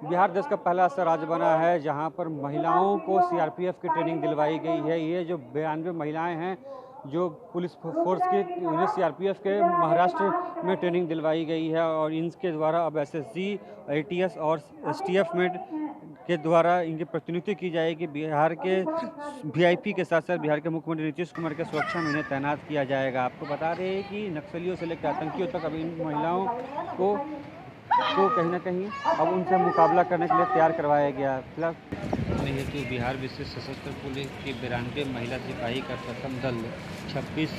बिहार देश का पहला ऐसा राज्य बना है जहां पर महिलाओं को सीआरपीएफ की ट्रेनिंग दिलवाई गई है। ये जो 92 महिलाएं हैं जो पुलिस फोर्स की, उन्हें सीआरपीएफ के महाराष्ट्र में ट्रेनिंग दिलवाई गई है और इनके द्वारा अब एसएसजी, एटीएस और एसटीएफ में के द्वारा इनकी प्रतिनियुक्ति की जाएगी। बिहार के वीआईपी के साथ साथ बिहार के मुख्यमंत्री नीतीश कुमार के सुरक्षा में इन्हें तैनात किया जाएगा। आपको बता दें कि नक्सलियों से लेकर आतंकियों तक अब इन महिलाओं को कहीं ना कहीं अब उनसे मुकाबला करने के लिए तैयार करवाया गया। फिलहाल हेतु बिहार विशेष सशस्त्र पुलिस की 92 महिला सिपाही का प्रथम दल 26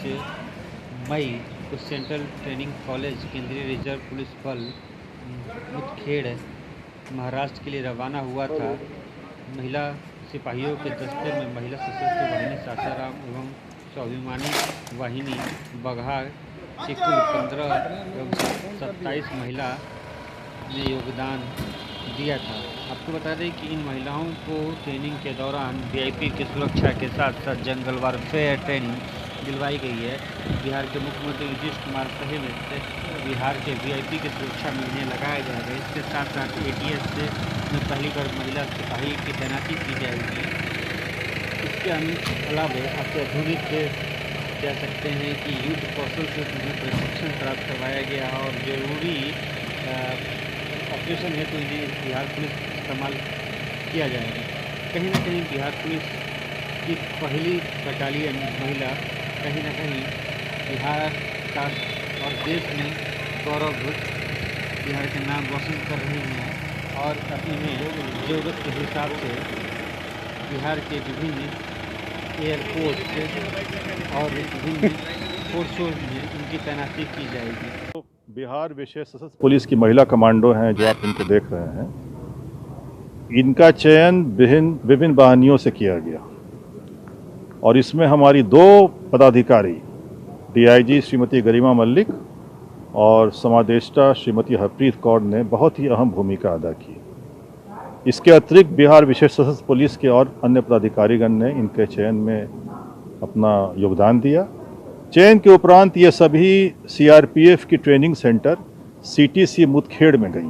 मई को सेंट्रल ट्रेनिंग कॉलेज केंद्रीय रिजर्व पुलिस बल मुठखेड़ महाराष्ट्र के लिए रवाना हुआ था। महिला सिपाहियों के दस्ते में महिला सशस्त्र वाहिनी सासाराम एवं स्वाभिमानी वाहिनी बघा की कुल 15 एवं 27 महिला ने योगदान दिया था। आपको बता दें कि इन महिलाओं को ट्रेनिंग के दौरान वीआईपी की सुरक्षा के साथ साथ जंगल वारफेयर ट्रेनिंग दिलवाई गई है। बिहार के मुख्यमंत्री नीतीश कुमार सहित बिहार के वीआईपी की सुरक्षा में इन्हें लगाया जाएगा। इसके साथ साथ एटीएस में पहली बार महिला सिपाही की तैनाती की जाएगी। इसके अलावा अत्याधुनिक कह सकते हैं कि युद्ध कौशल से उन्हें प्रशिक्षण प्राप्त करवाया गया और जरूरी ऑपरेशन है तो इन्हें बिहार पुलिस इस्तेमाल किया जाएगा। कहीं ना कहीं बिहार पुलिस की पहली बटालियन महिला कहीं ना कहीं बिहार का और देश में गौरव बिहार के नाम रोशन कर रही हैं और इन्हें ज़रूरत के हिसाब से बिहार के विभिन्न एयरपोर्ट और विभिन्न फोर्सों में इनकी तैनाती की जाएगी। बिहार विशेष सशस्त्र पुलिस की महिला कमांडो हैं जो आप इनको देख रहे हैं, इनका चयन विभिन्न वाहिनियों से किया गया और इसमें हमारी 2 पदाधिकारी डीआईजी श्रीमती गरिमा मल्लिक और समादेष्टा श्रीमती हरप्रीत कौर ने बहुत ही अहम भूमिका अदा की। इसके अतिरिक्त बिहार विशेष सशस्त्र पुलिस के और अन्य पदाधिकारीगण ने इनके चयन में अपना योगदान दिया। चयन के उपरांत ये सभी सीआरपीएफ की ट्रेनिंग सेंटर सीटीसी मुठखेड़ में गई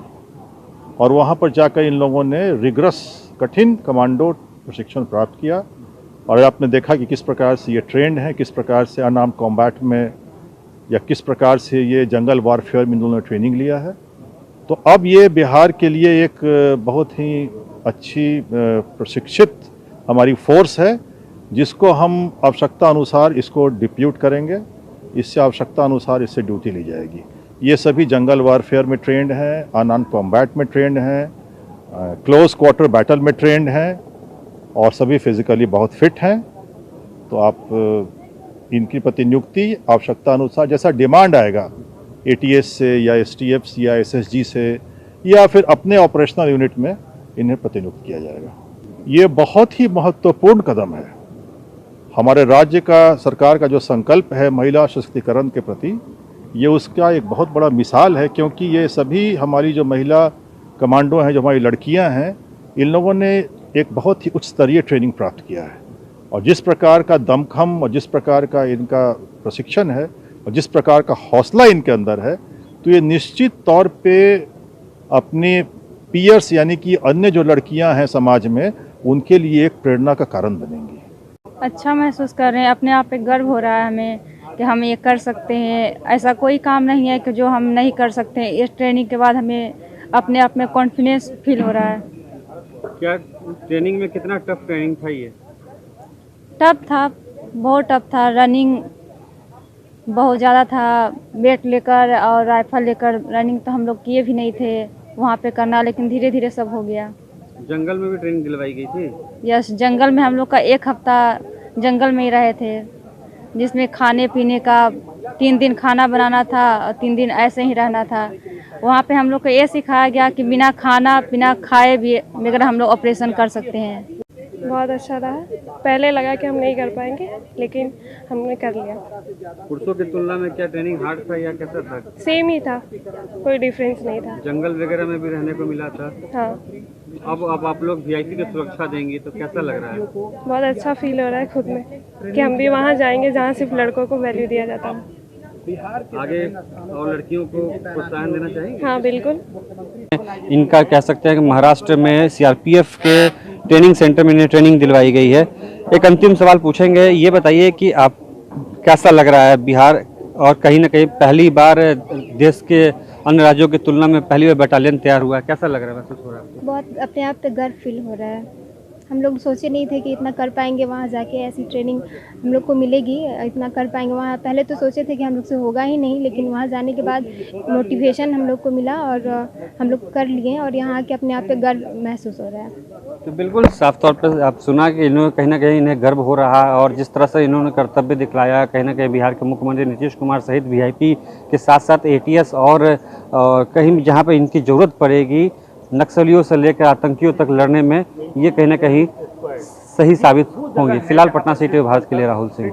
और वहाँ पर जाकर इन लोगों ने रिगरस कठिन कमांडो प्रशिक्षण प्राप्त किया और आपने देखा कि किस प्रकार से ये ट्रेंड है, किस प्रकार से अनआर्म्ड कॉम्बैट में या किस प्रकार से ये जंगल वारफेयर में इन लोगों ने ट्रेनिंग लिया है। तो अब ये बिहार के लिए एक बहुत ही अच्छी प्रशिक्षित हमारी फोर्स है जिसको हम आवश्यकता अनुसार इसको डिप्यूट करेंगे, इससे आवश्यकता अनुसार इससे ड्यूटी ली जाएगी। ये सभी जंगल वारफेयर में ट्रेंड हैं, अनआर्म्ड कॉम्बैट में ट्रेंड हैं, क्लोज क्वार्टर बैटल में ट्रेंड हैं और सभी फिजिकली बहुत फिट हैं। तो आप इनकी प्रतिनियुक्ति आवश्यकता अनुसार जैसा डिमांड आएगा एटीएस से या एसटीएफ से या एसएसजी से या फिर अपने ऑपरेशनल यूनिट में इन्हें प्रतिनियुक्त किया जाएगा। ये बहुत ही महत्वपूर्ण कदम है। हमारे राज्य का सरकार का जो संकल्प है महिला सशक्तिकरण के प्रति, ये उसका एक बहुत बड़ा मिसाल है क्योंकि ये सभी हमारी जो महिला कमांडो हैं, जो हमारी लड़कियां हैं, इन लोगों ने एक बहुत ही उच्च स्तरीय ट्रेनिंग प्राप्त किया है और जिस प्रकार का दमखम और जिस प्रकार का इनका प्रशिक्षण है और जिस प्रकार का हौसला इनके अंदर है, तो ये निश्चित तौर पे अपने पीयर्स यानी कि अन्य जो लड़कियां हैं समाज में, उनके लिए एक प्रेरणा का कारण बनेंगी। अच्छा महसूस कर रहे हैं, अपने आप पे गर्व हो रहा है हमें कि हम ये कर सकते हैं। ऐसा कोई काम नहीं है कि जो हम नहीं कर सकते हैं। इस ट्रेनिंग के बाद हमें अपने आप में कॉन्फिडेंस फील हो रहा है। क्या ट्रेनिंग में कितना टफ ट्रेनिंग था? ये टफ था, बहुत टफ था। रनिंग बहुत ज़्यादा था, वेट लेकर और राइफल लेकर रनिंग तो हम लोग किए भी नहीं थे वहाँ पे करना, लेकिन धीरे धीरे सब हो गया। जंगल में भी ट्रेनिंग दिलवाई गई थी? यस, जंगल में हम लोग का 1 हफ्ता जंगल में ही रहे थे, जिसमें खाने पीने का 3 दिन खाना बनाना था और 3 दिन ऐसे ही रहना था। वहाँ पे हम लोग को ये सिखाया गया कि बिना खाना बिना खाए भी मगर हम लोग ऑपरेशन कर सकते हैं। बहुत अच्छा रहा। पहले लगा कि हम नहीं कर पाएंगे लेकिन हमने कर लिया। पुरुषों की तुलना में क्या ट्रेनिंग हार्ड था या कैसा था? सेम ही था, कोई डिफरेंस नहीं था। जंगल वगैरह में भी रहने को मिला था? हाँ। अब आप लोग वीआईपी की सुरक्षा देंगी तो कैसा लग रहा है? बहुत अच्छा फील हो रहा है खुद में कि हम भी वहाँ जाएंगे जहाँ सिर्फ लड़कों को वैल्यू दिया जाता है। आगे और लड़कियों को प्रोत्साहन देना चाहेंगे? हाँ बिल्कुल। इनका कह सकते हैं कि महाराष्ट्र में सीआरपीएफ के ट्रेनिंग सेंटर में इन्हें ट्रेनिंग दिलवाई गई है। एक अंतिम सवाल पूछेंगे, ये बताइए कि आप कैसा लग रहा है बिहार, और कहीं ना कहीं पहली बार देश के अन्य राज्यों की तुलना में पहली बार बटालियन तैयार हुआ है, कैसा लग रहा है, महसूस हो रहा है? बहुत अपने आप पे गर्व फील हो रहा है। हम लोग सोचे नहीं थे कि इतना कर पाएंगे, वहाँ जाके ऐसी ट्रेनिंग हम लोग को मिलेगी, इतना कर पाएंगे। वहाँ पहले तो सोचे थे कि हम लोग से होगा ही नहीं, लेकिन वहाँ जाने के बाद मोटिवेशन हम लोग को मिला और हम लोग कर लिए और यहाँ आके अपने आप पे गर्व महसूस हो रहा है। तो बिल्कुल साफ तौर पर आप सुना कि इन्होंने कहीं ना कहीं इन्हें गर्व हो रहा है, और जिस तरह से इन्होंने कर्तव्य दिखलाया, कहीं ना कहीं बिहार के मुख्यमंत्री नीतीश कुमार सहित वीआईपी के साथ साथ एटीएस और कहीं जहाँ पर इनकी ज़रूरत पड़ेगी नक्सलियों से लेकर आतंकियों तक लड़ने में, ये कहीं ना कहीं सही साबित होंगे। फिलहाल पटना सिटी भारत के लिए राहुल सिंह।